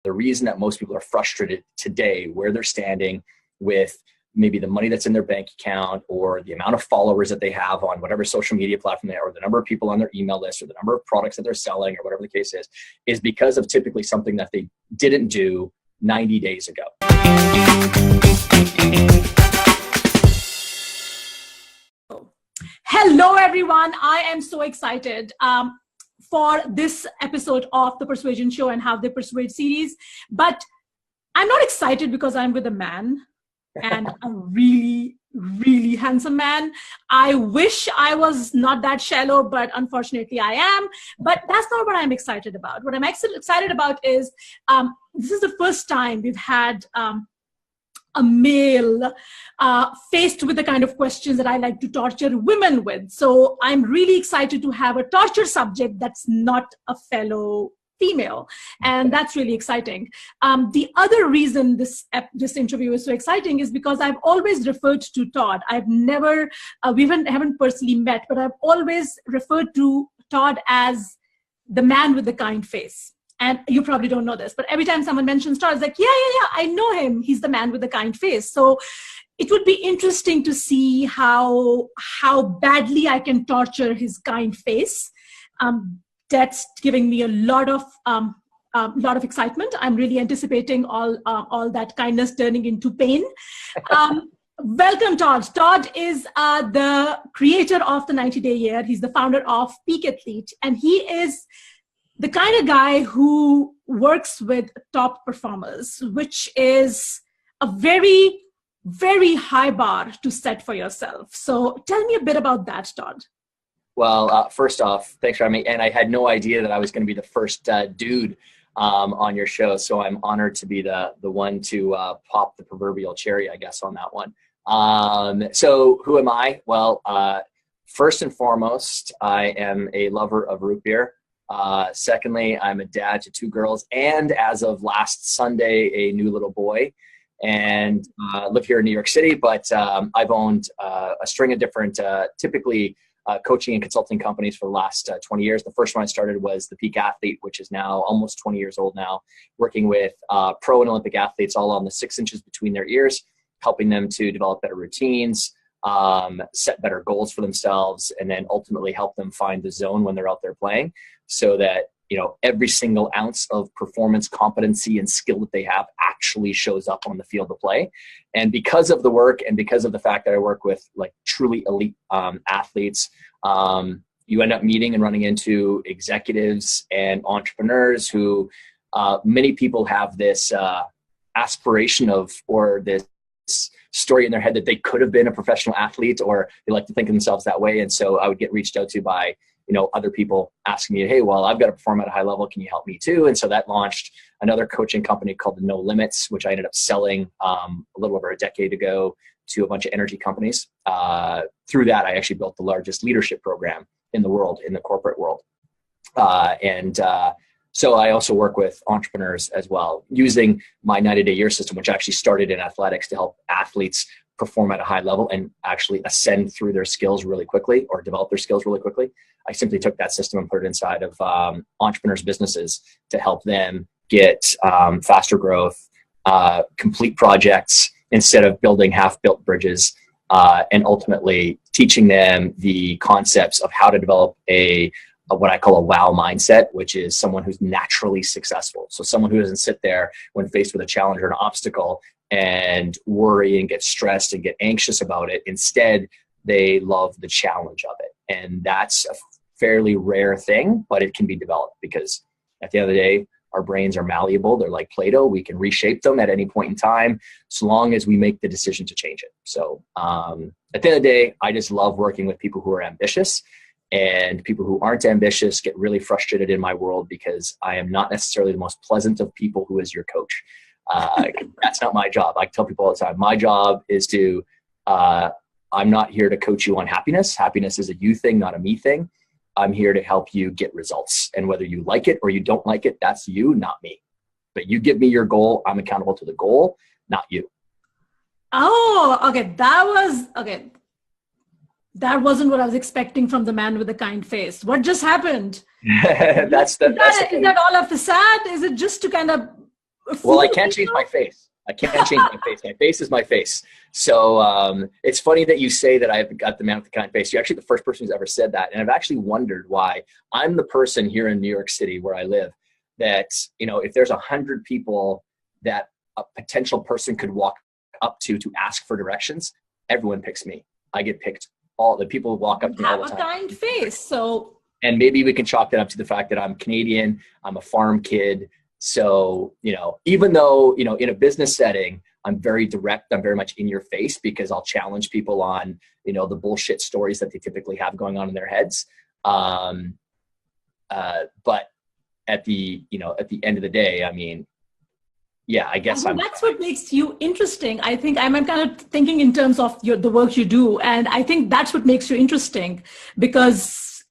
the reason that most people are frustrated today, where they're standing with maybe the money that's in their bank account or the amount of followers that they have on whatever social media platform they are, or the number of people on their email list or the number of products that they're selling or whatever the case is because of typically something that they didn't do 90 days ago. Hello, everyone. I am so excited for this episode of the Persuasion Show and How They Persuade series. But I'm not excited because I'm with a man, and a really, really handsome man. I wish I was not that shallow, but unfortunately I am. But that's not what I'm excited about. What I'm excited about is this is the first time we've had a male faced with the kind of questions that I like to torture women with. So I'm really excited to have a torture subject that's not a fellow female. And that's really exciting. The other reason this interview is so exciting is because I've always referred to Todd. I've never, we haven't personally met, but I've always referred to Todd as the man with the kind face. And you probably don't know this, but every time someone mentions Todd, it's like, yeah, I know him. He's the man with the kind face. So it would be interesting to see how badly I can torture his kind face. That's giving me a lot of excitement. I'm really anticipating all that kindness turning into pain. Welcome, Todd. Todd is the creator of the 90-Day Year. He's the founder of Peak Athlete, and he is the kind of guy who works with top performers, which is a very, very high bar to set for yourself. So tell me a bit about that, Todd. Well, first off, thanks for having me. And I had no idea that I was going to be the first dude on your show. So I'm honored to be the one to pop the proverbial cherry, I guess, on that one. So who am I? Well, first and foremost, I am a lover of root beer. Secondly, I'm a dad to 2 girls, and as of last Sunday, a new little boy, and live here in New York City. But I've owned a string of different, typically coaching and consulting companies for the last 20 years. The first one I started was the Peak Athlete, which is now almost 20 years old now, working with pro and Olympic athletes all on the 6 inches between their ears, helping them to develop better routines, set better goals for themselves, and then ultimately help them find the zone when they're out there playing, so that, you know, every single ounce of performance, competency, and skill that they have actually shows up on the field of play. And because of the work and because of the fact that I work with like truly elite athletes, you end up meeting and running into executives and entrepreneurs who many people have this aspiration of, or this story in their head that they could have been a professional athlete, or they like to think of themselves that way. And so I would get reached out to by, you know, other people asking me, hey, well, I've got to perform at a high level. Can you help me too? And so that launched another coaching company called the No Limits, which I ended up selling a little over a decade ago to a bunch of energy companies. Through that, I actually built the largest leadership program in the world, in the corporate world. So I also work with entrepreneurs as well, using my 90-Day Year system, which actually started in athletics to help athletes perform at a high level and actually ascend through their skills really quickly, or develop their skills really quickly. I simply took that system and put it inside of entrepreneurs' businesses to help them get faster growth, complete projects instead of building half-built bridges, and ultimately teaching them the concepts of how to develop what I call a wow mindset, which is someone who's naturally successful. So someone who doesn't sit there when faced with a challenge or an obstacle and worry and get stressed and get anxious about it. Instead, they love the challenge of it. And that's a fairly rare thing, but it can be developed, because at the end of the day, our brains are malleable. They're like Play-Doh. We can reshape them at any point in time, so long as we make the decision to change it. So at the end of the day, I just love working with people who are ambitious. And people who aren't ambitious get really frustrated in my world, because I am not necessarily the most pleasant of people who is your coach. That's not my job. I tell people all the time, my job is to, I'm not here to coach you on happiness. Happiness is a you thing, not a me thing. I'm here to help you get results. And whether you like it or you don't like it, that's you, not me. But you give me your goal. I'm accountable to the goal, not you. Oh, okay. Okay. That wasn't what I was expecting from the man with the kind face. What just happened? Is that all of the sad? Is it just to kind of Well, I can't change my face. I can't change my face. My face is my face. So it's funny that you say that I've got the man with the kind face. You're actually the first person who's ever said that. And I've actually wondered why. I'm the person here in New York City where I live that, if there's 100 people that a potential person could walk up to ask for directions, everyone picks me. I get picked. All the people walk up to me all the time. Have a kind face. So, and maybe we can chalk that up to the fact that I'm Canadian. I'm a farm kid. So, even though, in a business setting, I'm very direct, I'm very much in your face because I'll challenge people on, the bullshit stories that they typically have going on in their heads. But at the end of the day, I mean, yeah, I guess that's what makes you interesting. I think I'm kind of thinking in terms of the work you do. And I think that's what makes you interesting because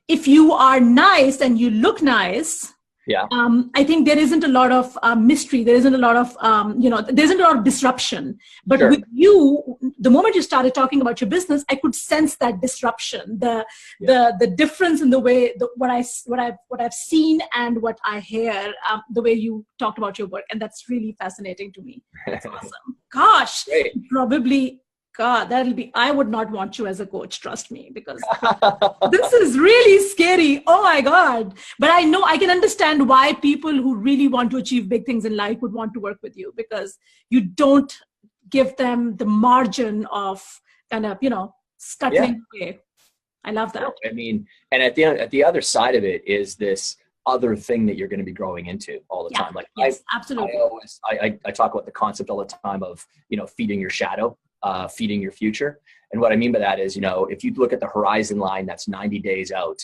if you are nice and you look nice, yeah. I think there isn't a lot of mystery. There isn't a lot of, there isn't a lot of disruption. But Sure. with you, the moment you started talking about your business, I could sense that disruption, the difference in the way, what I've seen and what I hear, the way you talked about your work. And that's really fascinating to me. That's awesome. Gosh, Great. probably, God, I would not want you as a coach, trust me, because this is really scary. Oh my God. But I know I can understand why people who really want to achieve big things in life would want to work with you because you don't give them the margin of kind of, scuttling away. I love that. I mean, and at the other side of it is this other thing that you're going to be growing into all the time. Like yes, absolutely. I talk about the concept all the time of, feeding your shadow. Feeding your future. And what I mean by that is, if you look at the horizon line that's 90 days out,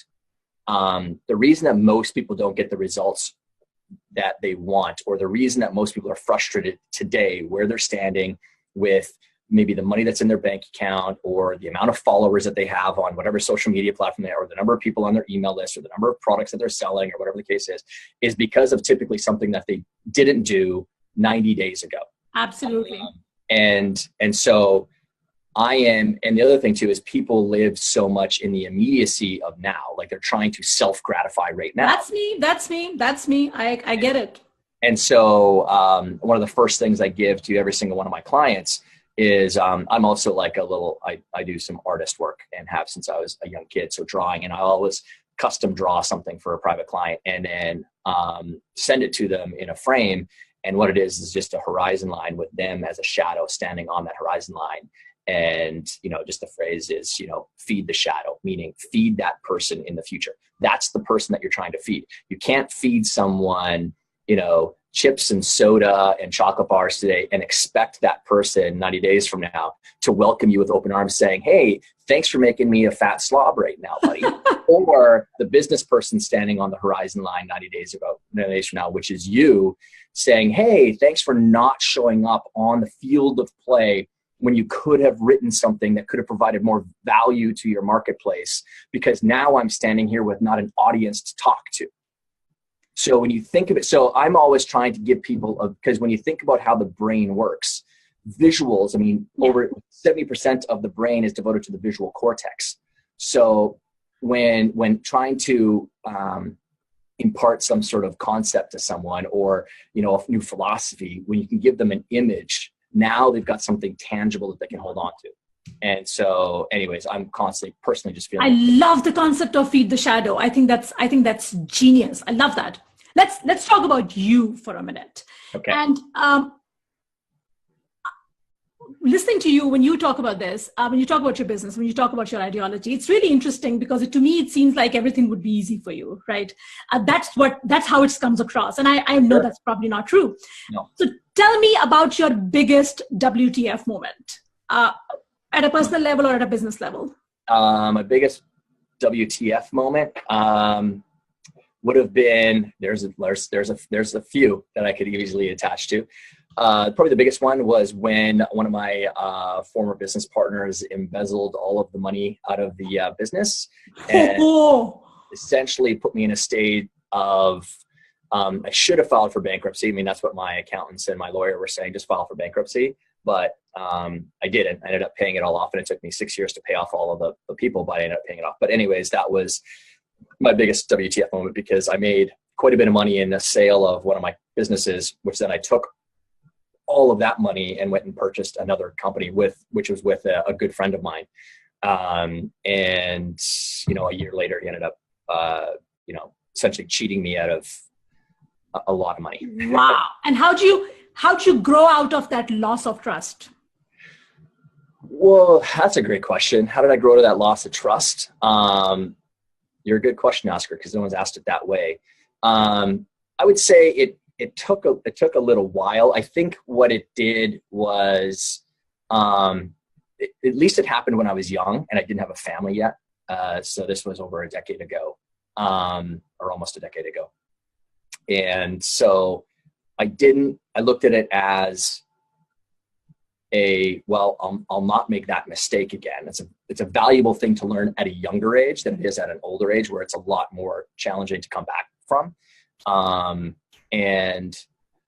the reason that most people don't get the results that they want, or the reason that most people are frustrated today, where they're standing with maybe the money that's in their bank account or the amount of followers that they have on whatever social media platform they are, or the number of people on their email list or the number of products that they're selling or whatever the case is because of typically something that they didn't do 90 days ago. Absolutely. And so and the other thing too is people live so much in the immediacy of now, like they're trying to self-gratify right now. That's me. I get it. And so one of the first things I give to every single one of my clients is I'm also like I do some artist work and have since I was a young kid. So drawing, and I always custom draw something for a private client and then send it to them in a frame. And what it is just a horizon line with them as a shadow standing on that horizon line. And, just the phrase is, feed the shadow, meaning feed that person in the future. That's the person that you're trying to feed. You can't feed someone, chips and soda and chocolate bars today and expect that person 90 days from now to welcome you with open arms saying, hey, thanks for making me a fat slob right now, buddy. Or the business person standing on the horizon line 90 days from now, which is you saying, hey, thanks for not showing up on the field of play when you could have written something that could have provided more value to your marketplace, because now I'm standing here with not an audience to talk to. So when you think of it, so I'm always trying to give people, because when you think about how the brain works, visuals, over 70% of the brain is devoted to the visual cortex. So when trying to impart some sort of concept to someone or, a new philosophy, when you can give them an image, now they've got something tangible that they can hold on to. And so anyways, I'm constantly personally just feeling. I love the concept of feed the shadow. I think that's genius. I love that. Let's talk about you for a minute. Okay. And listening to you when you talk about this, when you talk about your business, when you talk about your ideology, it's really interesting because to me it seems like everything would be easy for you, right? That's how it comes across, and I know that's probably not true. No. So tell me about your biggest WTF moment, at a personal level or at a business level. My biggest WTF moment would have been there's a few that I could easily attach to. Probably the biggest one was when one of my former business partners embezzled all of the money out of the business and essentially put me in a state of I should have filed for bankruptcy. That's what my accountants and my lawyer were saying, just file for bankruptcy. But I didn't. I ended up paying it all off, and it took me 6 years to pay off all of the people, but I ended up paying it off. But anyways, that was my biggest WTF moment because I made quite a bit of money in the sale of one of my businesses, which then I took all of that money and went and purchased another company which was with a good friend of mine. And, a year later, he ended up, essentially cheating me out of a lot of money. Wow. And how'd you grow out of that loss of trust? Well, that's a great question. How did I grow to that loss of trust? You're a good question, Oscar, because no one's asked it that way. I would say it took a little while. I think what it did was, at least it happened when I was young and I didn't have a family yet. So this was over a decade ago, or almost a decade ago. And so I looked at it as I'll not make that mistake again. It's a valuable thing to learn at a younger age than it is at an older age, where it's a lot more challenging to come back from. And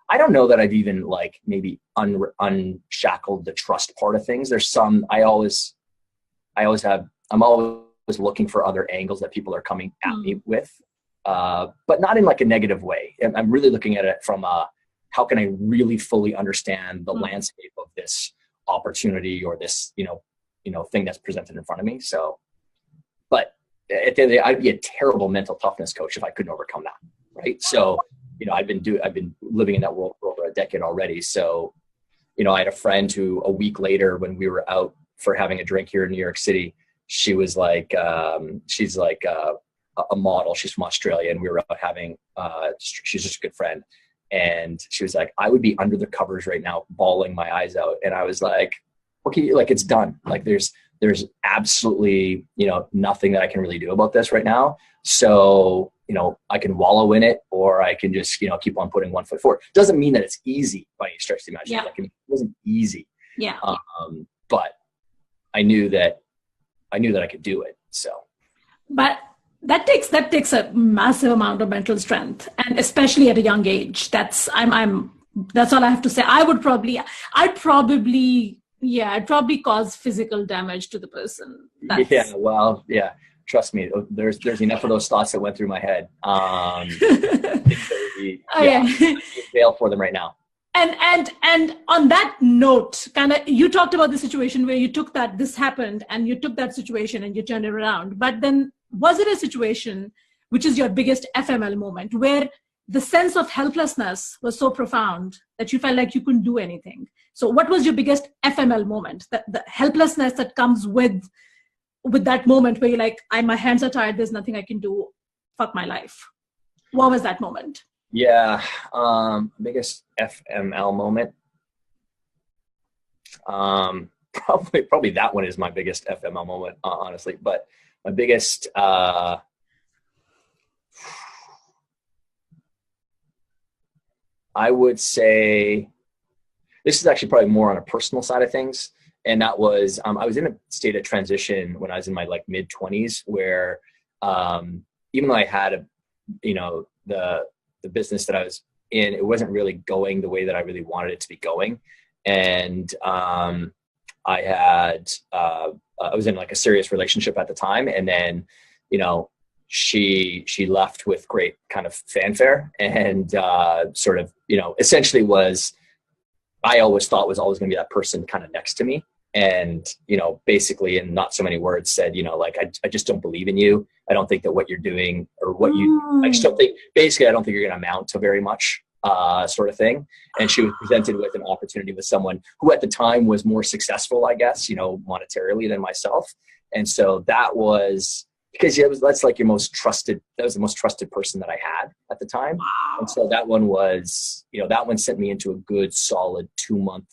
I don't know that I've even maybe unshackled the trust part of things. There's some, I'm always looking for other angles that people are coming at me with, but not in a negative way. I'm really looking at it from how can I really fully understand the landscape of this opportunity or this, thing that's presented in front of me. So, but at the end of the day, I'd be a terrible mental toughness coach if I couldn't overcome that. Right. So, I've been living in that world for over a decade already. So, I had a friend who a week later, when we were out for having a drink here in New York City, she was she's like a model. She's from Australia, and we were out having, she's just a good friend. And she was like, I would be under the covers right now, bawling my eyes out. And I was like, okay, it's done. There's absolutely, nothing that I can really do about this right now. So, I can wallow in it, or I can just, keep on putting one foot forward. Doesn't mean that it's easy by any stretch of the imagination. Yeah. It wasn't easy. Yeah. But I knew that I could do it. So, but that takes a massive amount of mental strength, and especially at a young age. That's all I have to say. I'd probably cause physical damage to the person. Yeah. Trust me, there's enough of those thoughts that went through my head. I fail for them right now. And on that note, you talked about the situation where you took this happened and you took that situation and you turned it around. But then was it a situation which is your biggest FML moment, where the sense of helplessness was so profound that you felt like you couldn't do anything? So what was your biggest FML moment? The helplessness that comes with that moment where you're like, my hands are tired, there's nothing I can do, fuck my life. What was that moment? Yeah. Biggest FML moment. Probably that one is my biggest FML moment, honestly. But my biggest, I would say, this is actually probably more on a personal side of things. And that was, I was in a state of transition when I was in my mid 20s, where even though I had the business that I was in, it wasn't really going the way that I really wanted it to be going. And I was in a serious relationship at the time. And then, she left with great kind of fanfare, and essentially I always thought was always going to be that person kind of next to me. And, basically in not so many words said, I just don't believe in you. I don't think that what you're doing or I just don't think, basically, I don't think you're going to amount to very much, sort of thing. And she was presented with an opportunity with someone who at the time was more successful, I guess, monetarily than myself. And so that was, because that's your most trusted, that was the most trusted person that I had at the time. Wow. And so that one was, that one sent me into a good solid 2-month